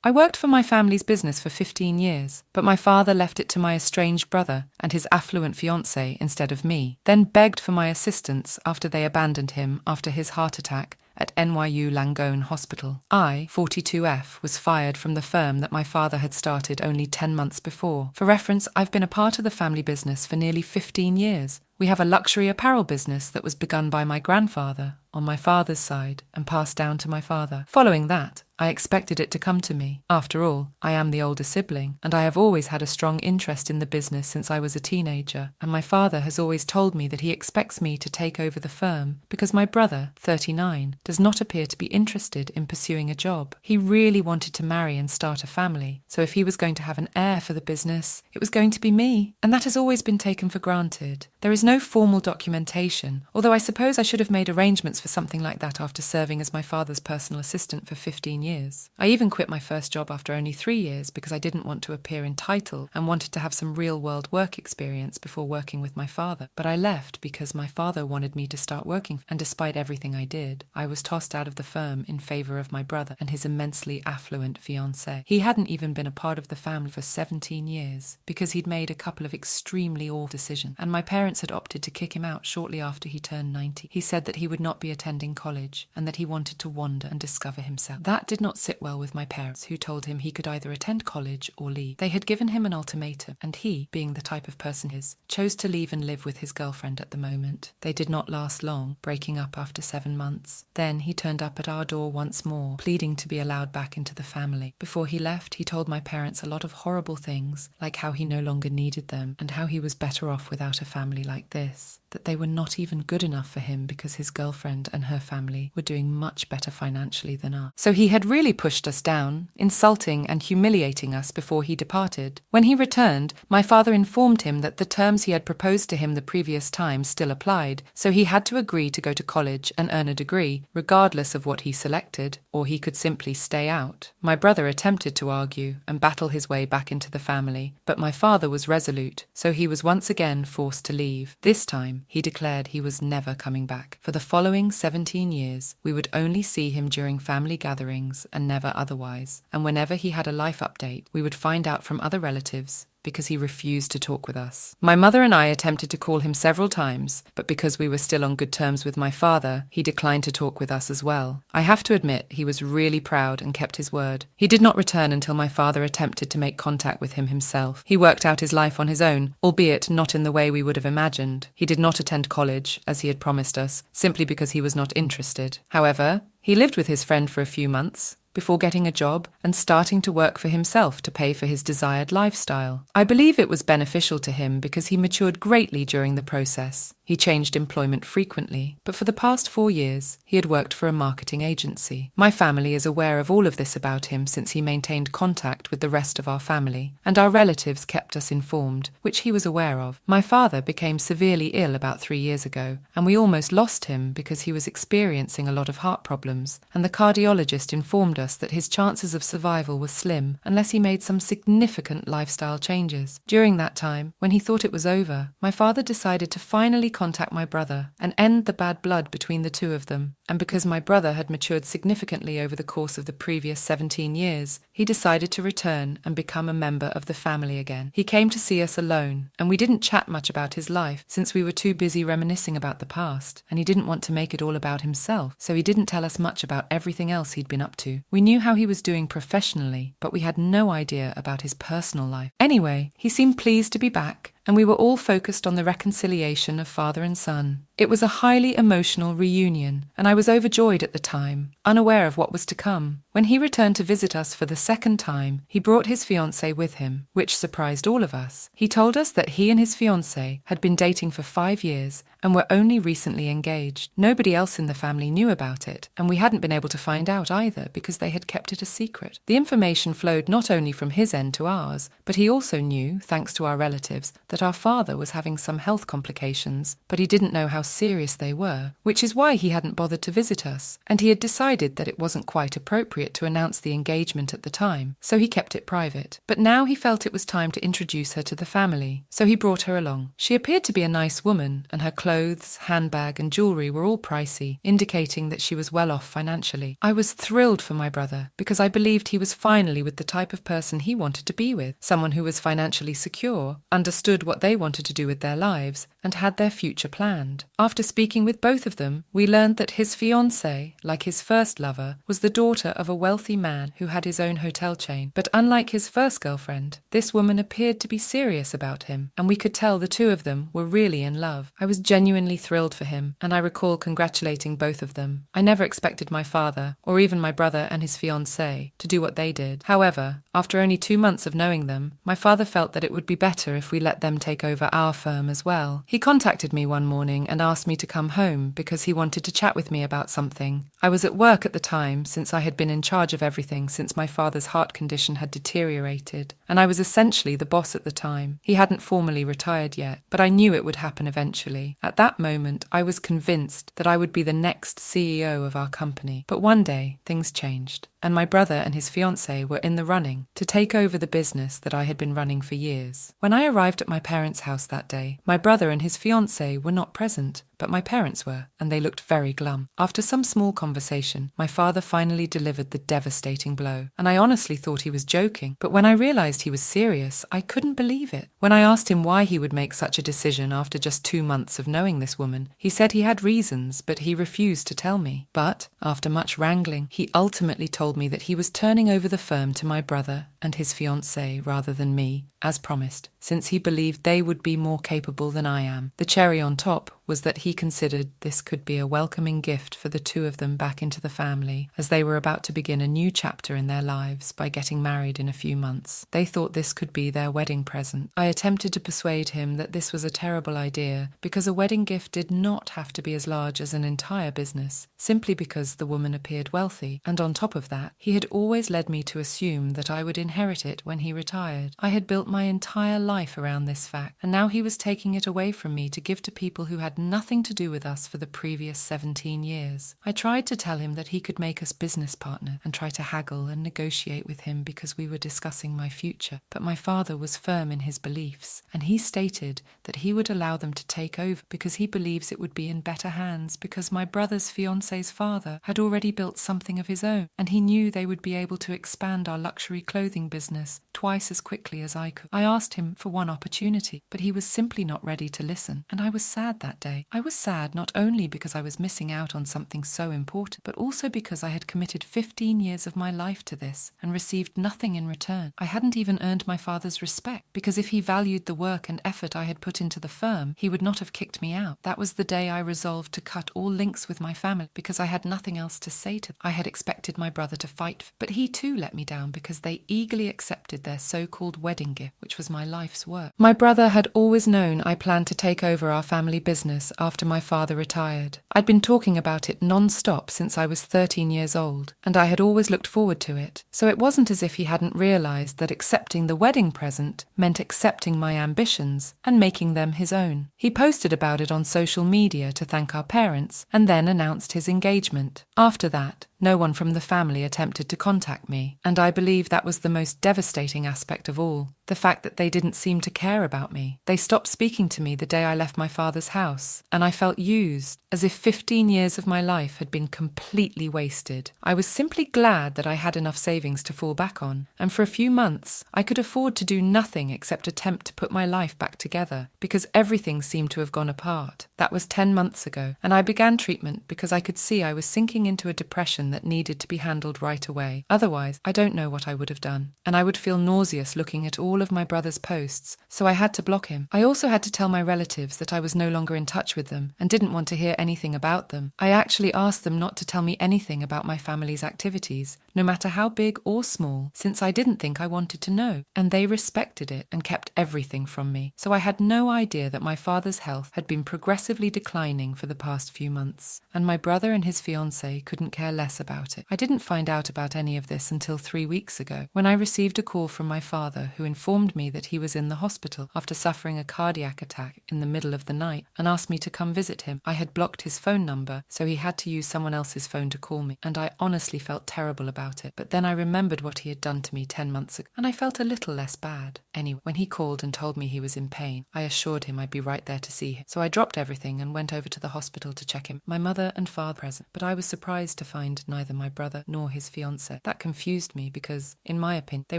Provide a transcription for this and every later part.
I worked for my family's business for 15 years, but my father left it to my estranged brother and his affluent fiancé instead of me, then begged for my assistance after they abandoned him after his heart attack at NYU Langone Hospital. I, 42F, was fired from the firm that my father had started only 10 months before. For reference, I've been a part of the family business for nearly 15 years. We have a luxury apparel business that was begun by my grandfather on my father's side and passed down to my father. Following that, I expected it to come to me. After all, I am the older sibling, and I have always had a strong interest in the business since I was a teenager, and my father has always told me that he expects me to take over the firm because my brother, 39, does not appear to be interested in pursuing a job. He really wanted to marry and start a family, so if he was going to have an heir for the business, it was going to be me, and that has always been taken for granted. There is no formal documentation, although I suppose I should have made arrangements for something like that after serving as my father's personal assistant for 15 years. I even quit my first job after only 3 years because I didn't want to appear entitled and wanted to have some real-world work experience before working with my father. But I left because my father wanted me to start working, and despite everything I did, I was tossed out of the firm in favor of my brother and his immensely affluent fiancé. He hadn't even been a part of the family for 17 years because he'd made a couple of extremely awful decisions, and my parents had opted to kick him out shortly after he turned 90. He said that he would not be attending college and that he wanted to wander and discover himself. That did not sit well with my parents, who told him he could either attend college or leave. They had given him an ultimatum, and he, being the type of person he is, chose to leave and live with his girlfriend at the moment. They did not last long, breaking up after 7 months. Then he turned up at our door once more, pleading to be allowed back into the family. Before he left, he told my parents a lot of horrible things, like how he no longer needed them and how he was better off without a family like this, that they were not even good enough for him because his girlfriend and her family were doing much better financially than us. So he had really pushed us down, insulting and humiliating us before he departed. When he returned, my father informed him that the terms he had proposed to him the previous time still applied, so he had to agree to go to college and earn a degree, regardless of what he selected, or he could simply stay out. My brother attempted to argue and battle his way back into the family, but my father was resolute, so he was once again forced to leave. This time, he declared he was never coming back. For the following 17 years, we would only see him during family gatherings and never otherwise, and whenever he had a life update, we would find out from other relatives because he refused to talk with us. My mother and I attempted to call him several times, but because we were still on good terms with my father, he declined to talk with us as well. I have to admit, he was really proud and kept his word. He did not return until my father attempted to make contact with him himself. He worked out his life on his own, albeit not in the way we would have imagined. He did not attend college, as he had promised us, simply because he was not interested. However, he lived with his friend for a few months, before getting a job and starting to work for himself to pay for his desired lifestyle. I believe it was beneficial to him because he matured greatly during the process. He changed employment frequently, but for the past 4 years, he had worked for a marketing agency. My family is aware of all of this about him since he maintained contact with the rest of our family, and our relatives kept us informed, which he was aware of. My father became severely ill about 3 years ago, and we almost lost him because he was experiencing a lot of heart problems, and the cardiologist informed us that his chances of survival were slim unless he made some significant lifestyle changes. During that time, when he thought it was over, my father decided to finally contact my brother and end the bad blood between the two of them. And because my brother had matured significantly over the course of the previous 17 years, he decided to return and become a member of the family again. He came to see us alone, and we didn't chat much about his life since we were too busy reminiscing about the past, and he didn't want to make it all about himself, so he didn't tell us much about everything else he'd been up to. We knew how he was doing professionally, but we had no idea about his personal life. Anyway, he seemed pleased to be back, and we were all focused on the reconciliation of father and son. It was a highly emotional reunion, and I was overjoyed at the time, unaware of what was to come. When he returned to visit us for the second time, he brought his fiancée with him, which surprised all of us. He told us that he and his fiancée had been dating for 5 years and were only recently engaged. Nobody else in the family knew about it, and we hadn't been able to find out either because they had kept it a secret. The information flowed not only from his end to ours, but he also knew, thanks to our relatives, that our father was having some health complications, but he didn't know how serious they were, which is why he hadn't bothered to visit us, and he had decided that it wasn't quite appropriate to announce the engagement at the time, so he kept it private. But now he felt it was time to introduce her to the family, so he brought her along. She appeared to be a nice woman, and her clothes, handbag, and jewelry were all pricey, indicating that she was well off financially. I was thrilled for my brother, because I believed he was finally with the type of person he wanted to be with, someone who was financially secure, understood what they wanted to do with their lives, and had their future planned. After speaking with both of them, we learned that his fiancée, like his first lover, was the daughter of a wealthy man who had his own hotel chain. But unlike his first girlfriend, this woman appeared to be serious about him, and we could tell the two of them were really in love. I was genuinely thrilled for him, and I recall congratulating both of them. I never expected my father, or even my brother and his fiancée, to do what they did. However, after only 2 months of knowing them, my father felt that it would be better if we let them take over our firm as well. He contacted me one morning and asked me to come home because he wanted to chat with me about something. I was at work at the time, since I had been in charge of everything since my father's heart condition had deteriorated, and I was essentially the boss at the time. He hadn't formally retired yet, but I knew it would happen eventually. At that moment, I was convinced that I would be the next CEO of our company. But one day, things changed, and my brother and his fiancée were in the running to take over the business that I had been running for years. When I arrived at my parents' house that day, my brother and his fiancée were not present, but my parents were, and they looked very glum. After some small conversation, my father finally delivered the devastating blow, and I honestly thought he was joking, but when I realized he was serious, I couldn't believe it. When I asked him why he would make such a decision after just 2 months of knowing this woman, he said he had reasons, but he refused to tell me. But, after much wrangling, he ultimately told me that he was turning over the firm to my brother and his fiancée rather than me, as promised, since he believed they would be more capable than I am. The cherry on top was that he considered this could be a welcoming gift for the two of them back into the family, as they were about to begin a new chapter in their lives by getting married in a few months. They thought this could be their wedding present. I attempted to persuade him that this was a terrible idea, because a wedding gift did not have to be as large as an entire business, simply because the woman appeared wealthy, and on top of that, he had always led me to assume that I would inherit it when he retired. I had built my entire life around this fact, and now he was taking it away from me to give to people who had nothing to do with us for the previous 17 years. I tried to tell him that he could make us business partners and try to haggle and negotiate with him because we were discussing my future, but my father was firm in his beliefs, and he stated that he would allow them to take over because he believes it would be in better hands because my brother's fiancé's father had already built something of his own, and he knew they would be able to expand our luxury clothing business twice as quickly as I could. I asked him for one opportunity, but he was simply not ready to listen, and I was sad that day. I was sad not only because I was missing out on something so important, but also because I had committed 15 years of my life to this and received nothing in return. I hadn't even earned my father's respect, because if he valued the work and effort I had put into the firm, he would not have kicked me out. That was the day I resolved to cut all links with my family, because I had nothing else to say to them. I had expected my brother to fight, but he too let me down because they eagerly accepted their so-called wedding gift, which was my life's work. My brother had always known I planned to take over our family business after my father retired. I'd been talking about it non-stop since I was 13 years old, and I had always looked forward to it. So it wasn't as if he hadn't realized that accepting the wedding present meant accepting my ambitions and making them his own. He posted about it on social media to thank our parents and then announced his engagement. After that, no one from the family attempted to contact me, and I believe that was the most devastating aspect of all, the fact that they didn't seem to care about me. They stopped speaking to me the day I left my father's house, and I felt used, as if 15 years of my life had been completely wasted. I was simply glad that I had enough savings to fall back on, and for a few months I could afford to do nothing except attempt to put my life back together, because everything seemed to have gone apart. That was 10 months ago, and I began treatment because I could see I was sinking into a depression that needed to be handled right away. Otherwise, I don't know what I would have done, and I would feel nauseous looking at all of my brother's posts, so I had to block him. I also had to tell my relatives that I was no longer in touch with them and didn't want to hear anything about them. I actually asked them not to tell me anything about my family's activities, no matter how big or small, since I didn't think I wanted to know, and they respected it and kept everything from me. So I had no idea that my father's health had been progressively declining for the past few months, and my brother and his fiancé couldn't care less about it. I didn't find out about any of this until 3 weeks ago, when I received a call from my father who informed me that he was in the hospital after suffering a cardiac attack in the middle of the night and asked me to come visit him. I had blocked his phone number, so he had to use someone else's phone to call me, and I honestly felt terrible about it. But then I remembered what he had done to me 10 months ago, and I felt a little less bad. Anyway, when he called and told me he was in pain, I assured him I'd be right there to see him. So I dropped everything and went over to the hospital to check him. My mother and father present, but I was surprised to find neither my brother nor his fiancé. That confused me because, in my opinion, they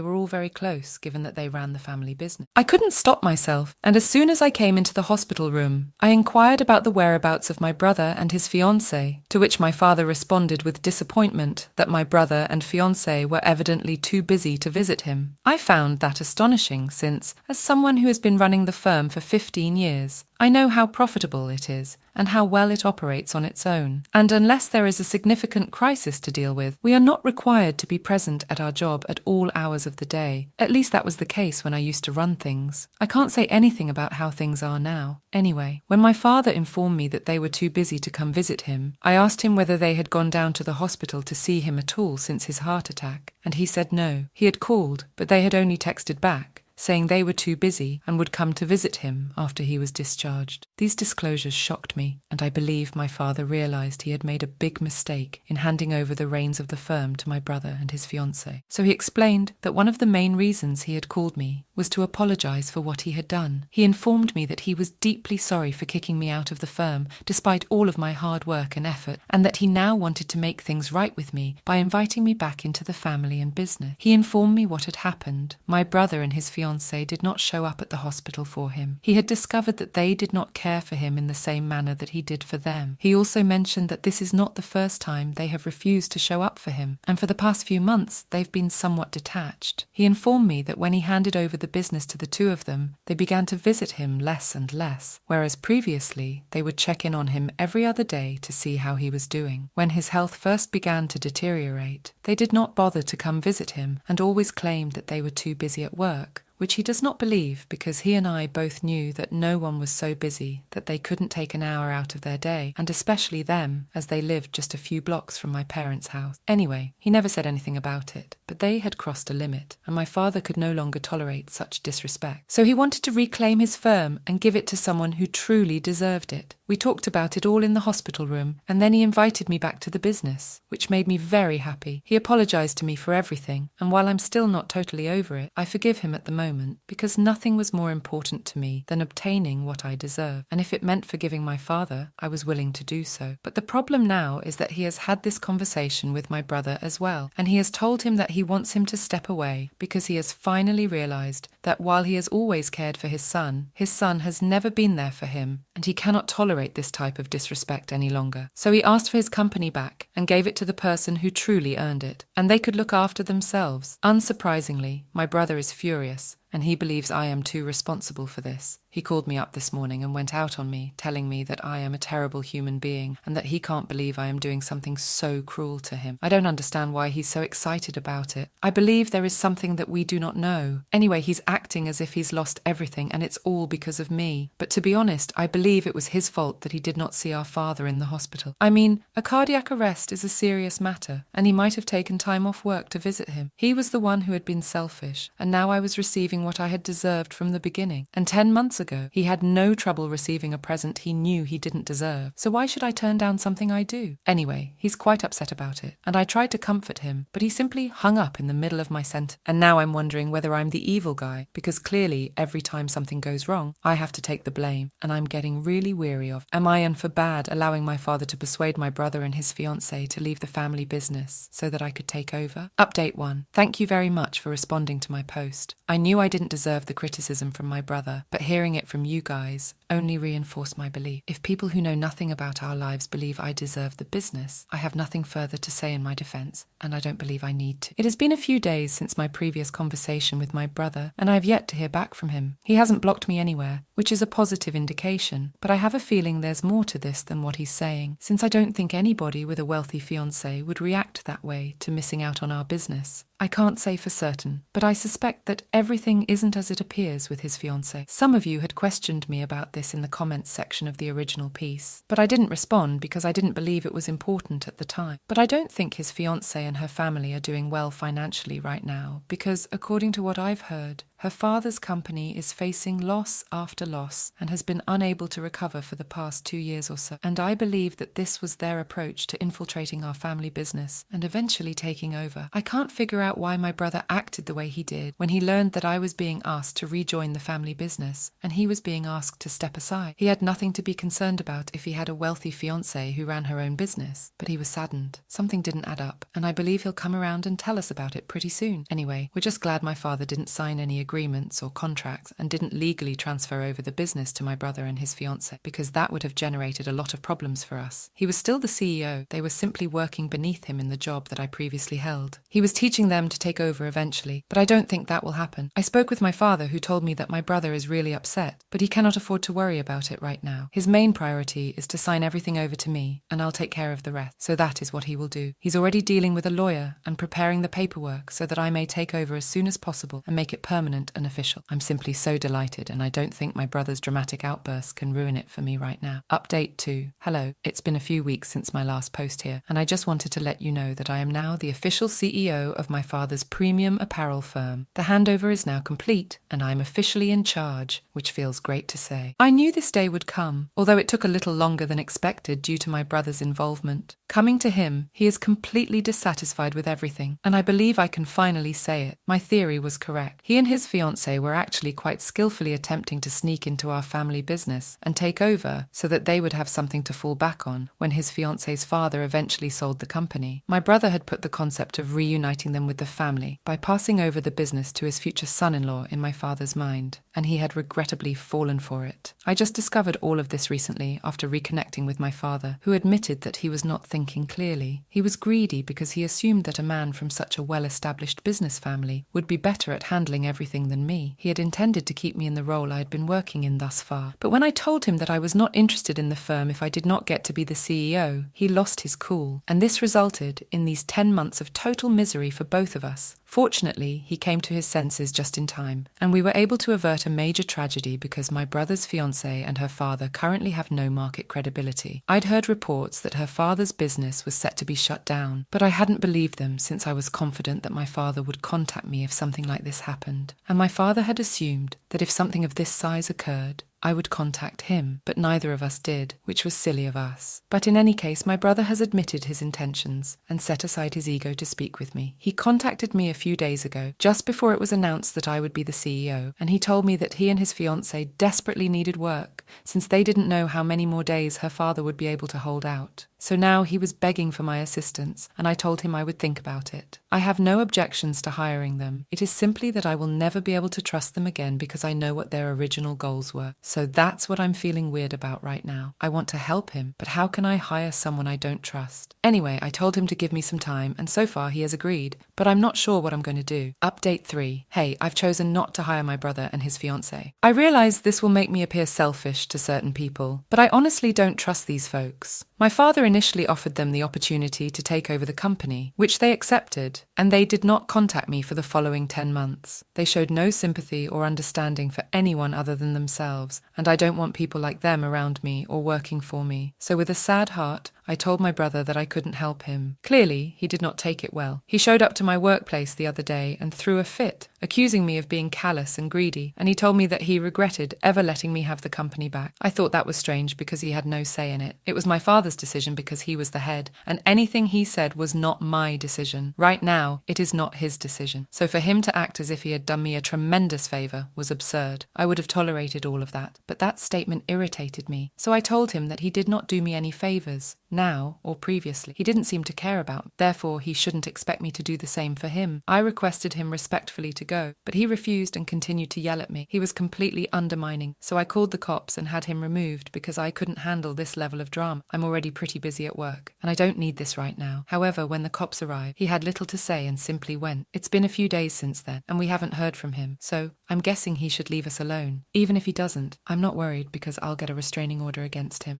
were all very close, given that they ran the family business. I couldn't stop myself, and as soon as I came into the hospital room, I inquired about the whereabouts of my brother and his fiancé, to which my father responded with disappointment that my brother and fiancé were evidently too busy to visit him. I found that astonishing since, as someone who has been running the firm for 15 years, I know how profitable it is and how well it operates on its own. And unless there is a significant crisis to deal with, we are not required to be present at our job at all hours of the day. At least that was the case when I used to run things. I can't say anything about how things are now. Anyway, when my father informed me that they were too busy to come visit him, I asked him whether they had gone down to the hospital to see him at all since his heart attack, and he said no. He had called, but they had only texted back, saying they were too busy and would come to visit him after he was discharged. These disclosures shocked me, and I believe my father realized he had made a big mistake in handing over the reins of the firm to my brother and his fiancée. So he explained that one of the main reasons he had called me was to apologize for what he had done. He informed me that he was deeply sorry for kicking me out of the firm, despite all of my hard work and effort, and that he now wanted to make things right with me by inviting me back into the family and business. He informed me what had happened. My brother and his fiancée did not show up at the hospital for him. He had discovered that they did not care for him in the same manner that he did for them. He also mentioned that this is not the first time they have refused to show up for him, and for the past few months they've been somewhat detached. He informed me that when he handed over the business to the two of them, they began to visit him less and less, whereas previously they would check in on him every other day to see how he was doing. When his health first began to deteriorate, they did not bother to come visit him and always claimed that they were too busy at work, which he does not believe because he and I both knew that no one was so busy that they couldn't take an hour out of their day, and especially them, as they lived just a few blocks from my parents' house. Anyway, he never said anything about it, but they had crossed a limit, and my father could no longer tolerate such disrespect. So he wanted to reclaim his firm and give it to someone who truly deserved it. We talked about it all in the hospital room, and then he invited me back to the business, which made me very happy. He apologized to me for everything, and while I'm still not totally over it, I forgive him at the moment, because nothing was more important to me than obtaining what I deserve, and if it meant forgiving my father, I was willing to do so. But the problem now is that he has had this conversation with my brother as well, and he has told him that he wants him to step away because he has finally realized that while he has always cared for his son has never been there for him, and he cannot tolerate this type of disrespect any longer. So he asked for his company back and gave it to the person who truly earned it, and they could look after themselves. Unsurprisingly, my brother is furious, and he believes I am too responsible for this. He called me up this morning and went out on me, telling me that I am a terrible human being and that he can't believe I am doing something so cruel to him. I don't understand why he's so excited about it. I believe there is something that we do not know. Anyway, he's acting as if he's lost everything and it's all because of me. But to be honest, I believe it was his fault that he did not see our father in the hospital. I mean, a cardiac arrest is a serious matter, and he might have taken time off work to visit him. He was the one who had been selfish, and now I was receiving what I had deserved from the beginning. And 10 months ago, he had no trouble receiving a present he knew he didn't deserve. So why should I turn down something I do? Anyway, he's quite upset about it, and I tried to comfort him, but he simply hung up in the middle of my sentence. And now I'm wondering whether I'm the evil guy, because clearly every time something goes wrong, I have to take the blame, and I'm getting really weary of, am I for bad allowing my father to persuade my brother and his fiancée to leave the family business so that I could take over? Update 1. Thank you very much for responding to my post. I knew I didn't deserve the criticism from my brother, but hearing it from you guys only reinforced my belief. If people who know nothing about our lives believe I deserve the business, I have nothing further to say in my defense, and I don't believe I need to. It has been a few days since my previous conversation with my brother, and I have yet to hear back from him. He hasn't blocked me anywhere, which is a positive indication, but I have a feeling there's more to this than what he's saying, since I don't think anybody with a wealthy fiancé would react that way to missing out on our business. I can't say for certain, but I suspect that everything isn't as it appears with his fiancée. Some of you had questioned me about this in the comments section of the original piece, but I didn't respond because I didn't believe it was important at the time. But I don't think his fiancée and her family are doing well financially right now because, according to what I've heard, her father's company is facing loss after loss and has been unable to recover for the past 2 years or so. And I believe that this was their approach to infiltrating our family business and eventually taking over. I can't figure out why my brother acted the way he did when he learned that I was being asked to rejoin the family business and he was being asked to step aside. He had nothing to be concerned about if he had a wealthy fiancée who ran her own business, but he was saddened. Something didn't add up, and I believe he'll come around and tell us about it pretty soon. Anyway, we're just glad my father didn't sign any agreements or contracts and didn't legally transfer over the business to my brother and his fiancée, because that would have generated a lot of problems for us. He was still the CEO, they were simply working beneath him in the job that I previously held. He was teaching them to take over eventually, but I don't think that will happen. I spoke with my father, who told me that my brother is really upset, but he cannot afford to worry about it right now. His main priority is to sign everything over to me, and I'll take care of the rest. So that is what he will do. He's already dealing with a lawyer and preparing the paperwork so that I may take over as soon as possible and make it permanent and official. I'm simply so delighted, and I don't think my brother's dramatic outbursts can ruin it for me right now. Update 2. Hello, it's been a few weeks since my last post here, and I just wanted to let you know that I am now the official CEO of my father's premium apparel firm. The handover is now complete, and I'm officially in charge, which feels great to say. I knew this day would come, although it took a little longer than expected due to my brother's involvement. Coming to him, he is completely dissatisfied with everything, and I believe I can finally say it. My theory was correct. He and his fiancée were actually quite skillfully attempting to sneak into our family business and take over so that they would have something to fall back on when his fiancée's father eventually sold the company. My brother had put the concept of reuniting them with the family by passing over the business to his future son-in-law in my father's mind, and he had regrettably fallen for it. I just discovered all of this recently after reconnecting with my father, who admitted that he was not thinking clearly. He was greedy because he assumed that a man from such a well-established business family would be better at handling everything than me. He had intended to keep me in the role I had been working in thus far, but when I told him that I was not interested in the firm if I did not get to be the CEO, he lost his cool, and this resulted in these 10 months of total misery for both of us. Fortunately, he came to his senses just in time, and we were able to avert a major tragedy because my brother's fiancée and her father currently have no market credibility. I'd heard reports that her father's business was set to be shut down, but I hadn't believed them since I was confident that my father would contact me if something like this happened. And my father had assumed that if something of this size occurred, I would contact him, but neither of us did, which was silly of us. But in any case, my brother has admitted his intentions and set aside his ego to speak with me. He contacted me a few days ago, just before it was announced that I would be the CEO, and he told me that he and his fiancée desperately needed work, since they didn't know how many more days her father would be able to hold out. So now he was begging for my assistance, and I told him I would think about it. I have no objections to hiring them. It is simply that I will never be able to trust them again because I know what their original goals were. So that's what I'm feeling weird about right now. I want to help him, but how can I hire someone I don't trust? Anyway, I told him to give me some time, and so far he has agreed, but I'm not sure what I'm going to do. Update 3. Hey, I've chosen not to hire my brother and his fiancée. I realize this will make me appear selfish to certain people, but I honestly don't trust these folks. My father initially offered them the opportunity to take over the company, which they accepted, and they did not contact me for the following 10 months. They showed no sympathy or understanding for anyone other than themselves, and I don't want people like them around me or working for me. So with a sad heart, I told my brother that I couldn't help him. Clearly, he did not take it well. He showed up to my workplace the other day and threw a fit, accusing me of being callous and greedy, and he told me that he regretted ever letting me have the company back. I thought that was strange because he had no say in it. It was my father's decision because he was the head, and anything he said was not my decision. Right now, it is not his decision. So for him to act as if he had done me a tremendous favor was absurd. I would have tolerated all of that, but that statement irritated me. So I told him that he did not do me any favors. now or previously. He didn't seem to care about me, therefore he shouldn't expect me to do the same for him. I requested him respectfully to go, but he refused and continued to yell at me. He was completely undermining, so I called the cops and had him removed because I couldn't handle this level of drama. I'm already pretty busy at work, and I don't need this right now. However, when the cops arrived, he had little to say and simply went. It's been a few days since then, and we haven't heard from him, so I'm guessing he should leave us alone. Even if he doesn't, I'm not worried because I'll get a restraining order against him.